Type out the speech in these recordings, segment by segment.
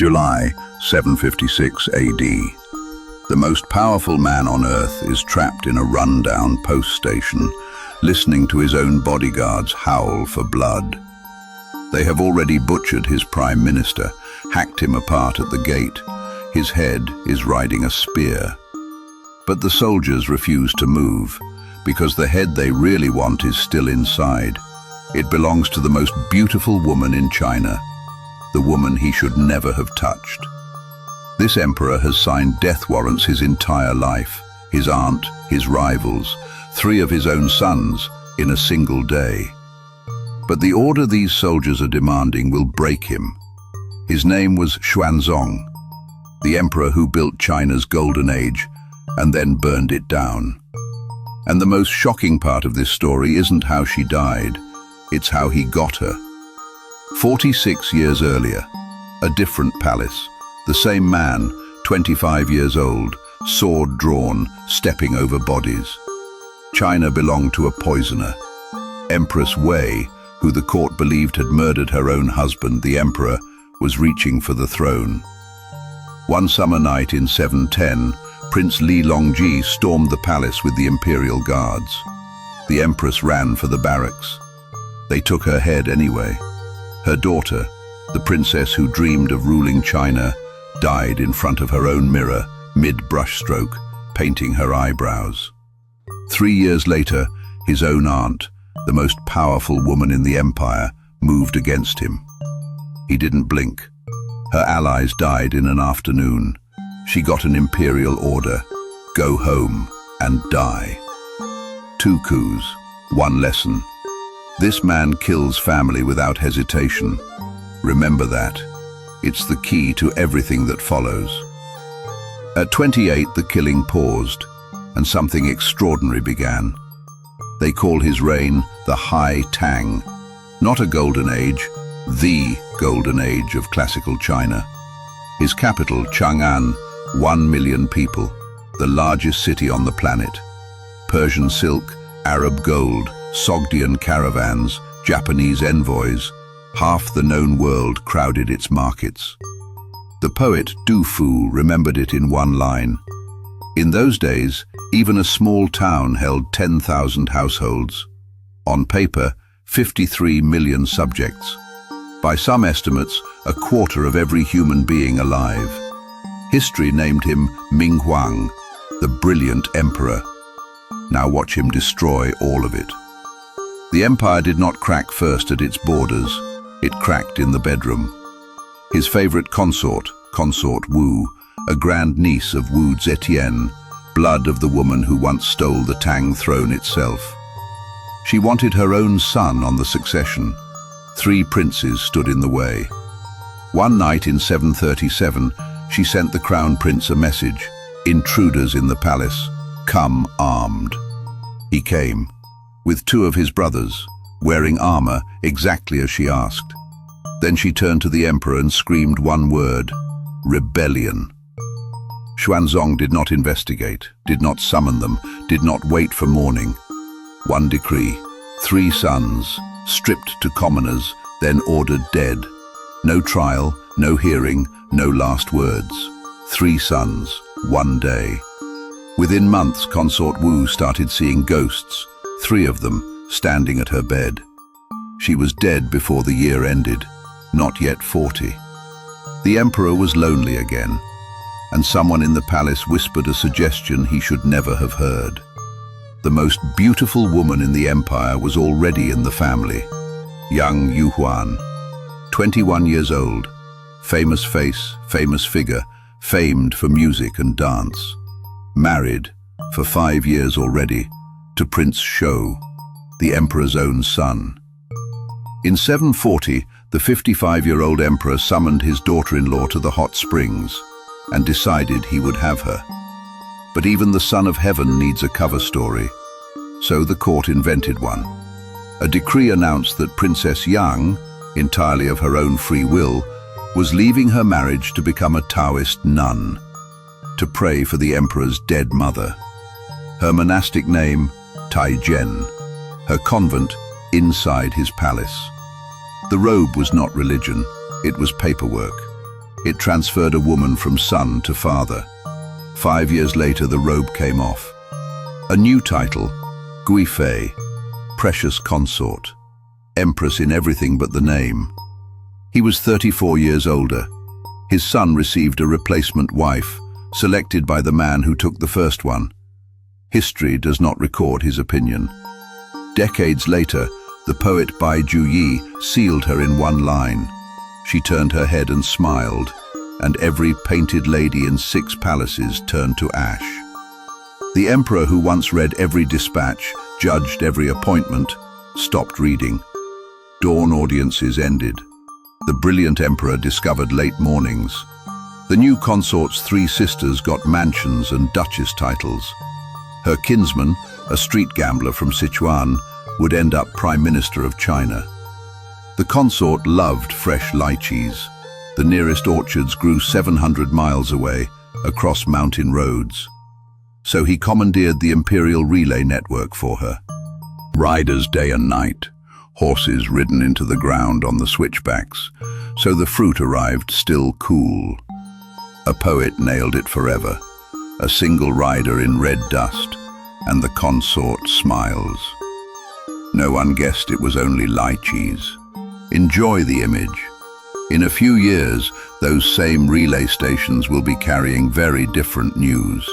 July 756 AD. The most powerful man on earth is trapped in a run-down post station, listening to his own bodyguards howl for blood. They have already butchered his prime minister, hacked him apart at the gate. His head is riding a spear. But the soldiers refuse to move, because the head they really want is still inside. It belongs to the most beautiful woman in China, the woman he should never have touched. This emperor has signed death warrants his entire life, his aunt, his rivals, 3 of his own sons in a single day. But the order these soldiers are demanding will break him. His name was Xuanzong, the emperor who built China's golden age and then burned it down. And the most shocking part of this story isn't how she died, it's how he got her. 46 years earlier, a different palace, the same man, 25 years old, sword drawn, stepping over bodies. China belonged to a poisoner, Empress Wei, who the court believed had murdered her own husband, the emperor, was reaching for the throne. One summer night in 710, Prince Li Longji stormed the palace with the imperial guards. The empress ran for the barracks. They took her head anyway. Her daughter, the princess who dreamed of ruling China, died in front of her own mirror, mid-brushstroke, painting her eyebrows. 3 years later, his own aunt, the most powerful woman in the empire, moved against him. He didn't blink. Her allies died in an afternoon. She got an imperial order: go home and die. 2 coups, 1 lesson. This man kills family without hesitation. Remember that. It's the key to everything that follows. At 28, the killing paused, and something extraordinary began. They call his reign the High Tang, not a golden age, the golden age of classical China. His capital, Chang'an, 1 million people, the largest city on the planet. Persian silk, Arab gold, Sogdian caravans, Japanese envoys, half the known world crowded its markets. The poet Du Fu remembered it in one line. In those days, even a small town held 10,000 households. On paper, 53 million subjects. By some estimates, a quarter of every human being alive. History named him Ming Huang, the brilliant emperor. Now watch him destroy all of it. The empire did not crack first at its borders, it cracked in the bedroom. His favorite consort, Consort Wu, a grand niece of Wu Zetian, blood of the woman who once stole the Tang throne itself. She wanted her own son on the succession. 3 princes stood in the way. One night in 737, she sent the crown prince a message: intruders in the palace, come armed. He came, with 2 of his brothers, wearing armor exactly as she asked. Then she turned to the emperor and screamed one word: rebellion. Xuanzong did not investigate, did not summon them, did not wait for morning. One decree: 3 sons, stripped to commoners, then ordered dead. No trial, no hearing, no last words. 3 sons, 1 day. Within months, Consort Wu started seeing ghosts, 3 of them standing at her bed. She was dead before the year ended, not yet 40. The emperor was lonely again, and someone in the palace whispered a suggestion he should never have heard. The most beautiful woman in the empire was already in the family, young Yuhuan, 21 years old, famous face, famous figure, famed for music and dance. Married, for 5 years already, to Prince Shou, the emperor's own son. In 740, the 55-year-old emperor summoned his daughter-in-law to the hot springs and decided he would have her. But even the Son of Heaven needs a cover story, so the court invented one. A decree announced that Princess Yang, entirely of her own free will, was leaving her marriage to become a Taoist nun, to pray for the emperor's dead mother. Her monastic name, Taijian, her convent inside his palace. The robe was not religion, it was paperwork. It transferred a woman from son to father. 5 years later, the robe came off. A new title, Guifei, precious consort, empress in everything but the name. He was 34 years older. His son received a replacement wife, selected by the man who took the first one. History does not record his opinion. Decades later, the poet Bai Juyi sealed her in one line. She turned her head and smiled, and every painted lady in 6 palaces turned to ash. The emperor who once read every dispatch, judged every appointment, stopped reading. Dawn audiences ended. The brilliant emperor discovered late mornings. The new consort's 3 sisters got mansions and duchess titles. Her kinsman, a street gambler from Sichuan, would end up Prime Minister of China. The consort loved fresh lychees. The nearest orchards grew 700 miles away, across mountain roads. So he commandeered the imperial relay network for her. Riders day and night, horses ridden into the ground on the switchbacks, so the fruit arrived still cool. A poet nailed it forever, a single rider in red dust, and the consort smiles. No one guessed it was only lychees. Enjoy the image. In a few years, those same relay stations will be carrying very different news.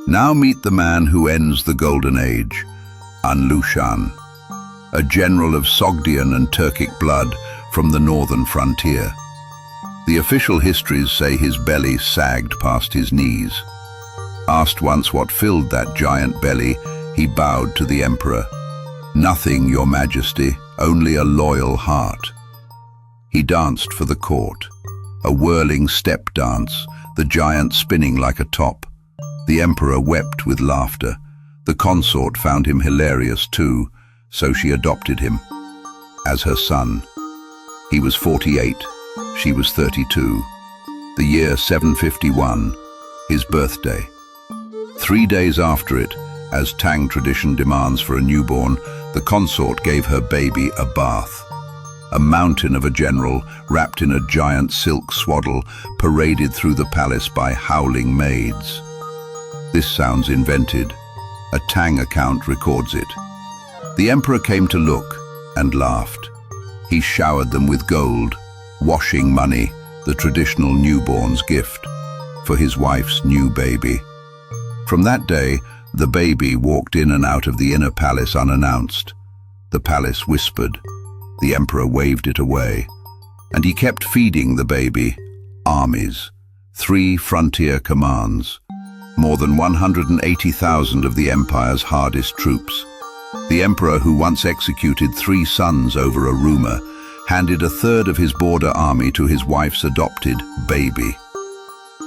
Now meet the man who ends the Golden Age, An Lushan, a general of Sogdian and Turkic blood from the northern frontier. The official histories say his belly sagged past his knees. Asked once what filled that giant belly, he bowed to the emperor. "Nothing, your majesty, only a loyal heart." He danced for the court, a whirling step dance, the giant spinning like a top. The emperor wept with laughter. The consort found him hilarious too, so she adopted him as her son. He was 48, she was 32. The year 751, his birthday. 3 days after it, as Tang tradition demands for a newborn, the consort gave her baby a bath. A mountain of a general, wrapped in a giant silk swaddle, paraded through the palace by howling maids. This sounds invented. A Tang account records it. The emperor came to look and laughed. He showered them with gold, washing money, the traditional newborn's gift, for his wife's new baby. From that day, the baby walked in and out of the inner palace unannounced. The palace whispered. The emperor waved it away. And he kept feeding the baby armies, 3 frontier commands, more than 180,000 of the empire's hardest troops. The emperor, who once executed 3 sons over a rumor, handed a third of his border army to his wife's adopted baby.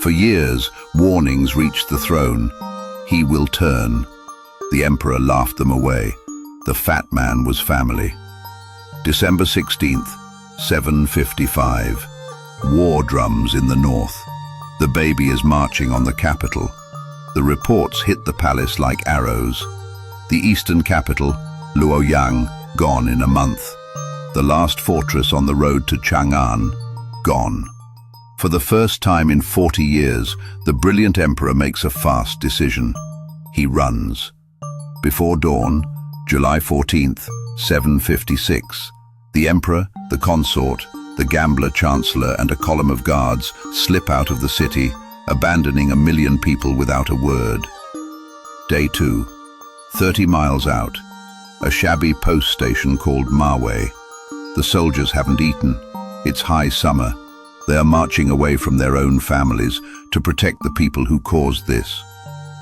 For years, warnings reached the throne. He will turn. The emperor laughed them away. The fat man was family. December 16th, 755. War drums in the north. The baby is marching on the capital. The reports hit the palace like arrows. The eastern capital, Luoyang, gone in a month. The last fortress on the road to Chang'an, gone. For the first time in 40 years, the brilliant emperor makes a fast decision. He runs. Before dawn, July 14th, 756, the emperor, the consort, the gambler chancellor and a column of guards slip out of the city, abandoning 1 million people without a word. Day 2, 30 miles out, a shabby post station called Mawei. The soldiers haven't eaten. It's high summer. They are marching away from their own families to protect the people who caused this.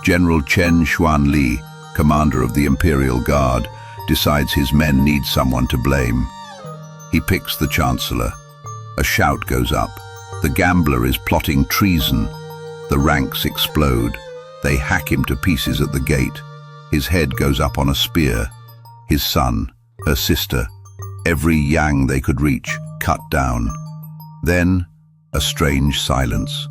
General Chen Xuanli, commander of the Imperial Guard, decides his men need someone to blame. He picks the chancellor. A shout goes up. The gambler is plotting treason. The ranks explode. They hack him to pieces at the gate. His head goes up on a spear. His son, her sister, every yang they could reach, cut down. Then, a strange silence.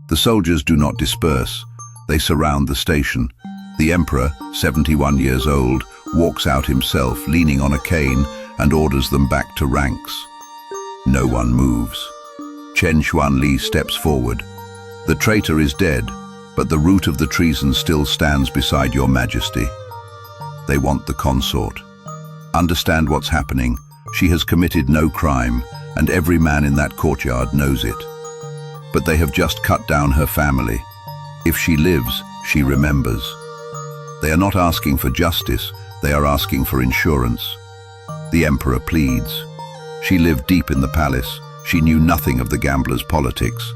The soldiers do not disperse. They surround the station. The emperor, 71 years old, walks out himself, leaning on a cane, and orders them back to ranks. No one moves. Chen Xuanli steps forward. The traitor is dead, but the root of the treason still stands beside your majesty. They want the consort. Understand what's happening. She has committed no crime, and every man in that courtyard knows it. But they have just cut down her family. If she lives, she remembers. They are not asking for justice, they are asking for insurance. The emperor pleads. She lived deep in the palace. She knew nothing of the gambler's politics.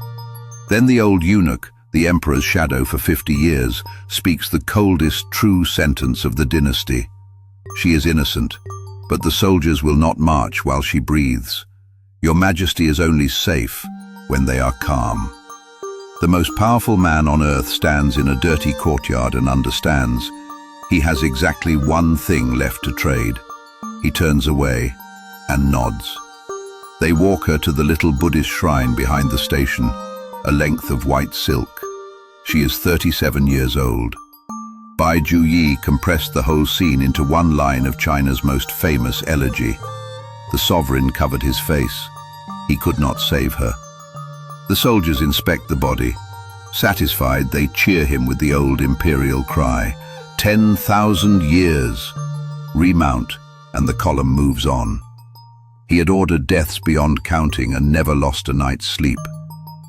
Then the old eunuch, the emperor's shadow for 50 years, speaks the coldest true sentence of the dynasty. She is innocent, but the soldiers will not march while she breathes. Your majesty is only safe when they are calm. The most powerful man on earth stands in a dirty courtyard and understands. He has exactly one thing left to trade. He turns away and nods. They walk her to the little Buddhist shrine behind the station, a length of white silk. She is 37 years old. Bai Juyi compressed the whole scene into one line of China's most famous elegy. The sovereign covered his face. He could not save her. The soldiers inspect the body. Satisfied, they cheer him with the old imperial cry, 10,000 years. Remount, and the column moves on. He had ordered deaths beyond counting and never lost a night's sleep.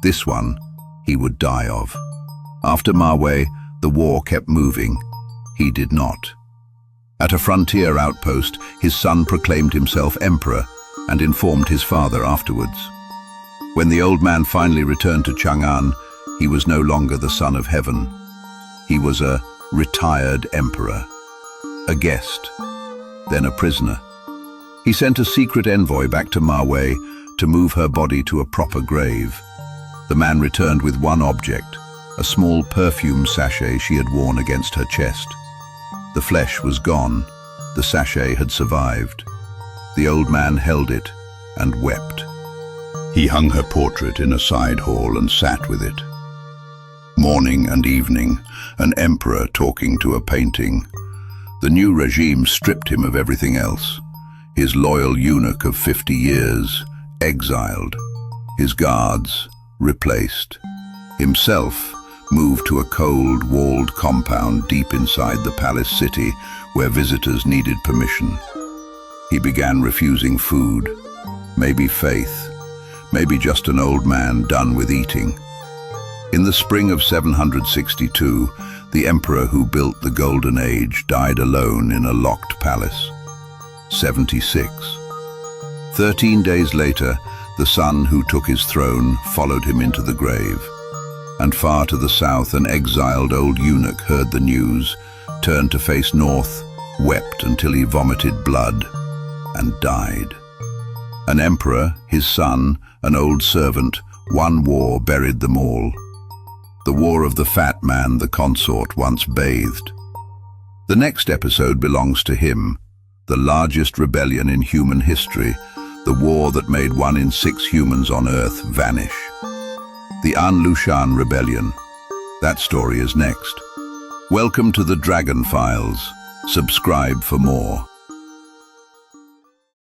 This one, he would die of. After Mawei, the war kept moving. He did not. At a frontier outpost, his son proclaimed himself emperor and informed his father afterwards. When the old man finally returned to Chang'an, he was no longer the son of heaven. He was a retired emperor, a guest, then a prisoner. He sent a secret envoy back to Mawei to move her body to a proper grave. The man returned with one object, a small perfume sachet she had worn against her chest. The flesh was gone, the sachet had survived. The old man held it and wept. He hung her portrait in a side hall and sat with it. Morning and evening, an emperor talking to a painting. The new regime stripped him of everything else. His loyal eunuch of 50 years, exiled. His guards, replaced. Himself, moved to a cold, walled compound deep inside the palace city where visitors needed permission. He began refusing food, maybe faith, maybe just an old man done with eating. In the spring of 762, the emperor who built the Golden Age died alone in a locked palace. 76. 13 days later, the son who took his throne followed him into the grave. And far to the south, an exiled old eunuch heard the news, turned to face north, wept until he vomited blood, and died. An emperor, his son, an old servant, one war buried them all. The war of the fat man the consort once bathed. The next episode belongs to him, the largest rebellion in human history, the war that made 1 in 6 humans on Earth vanish. The An Lushan Rebellion. That story is next. Welcome to the Dragon Files. Subscribe for more.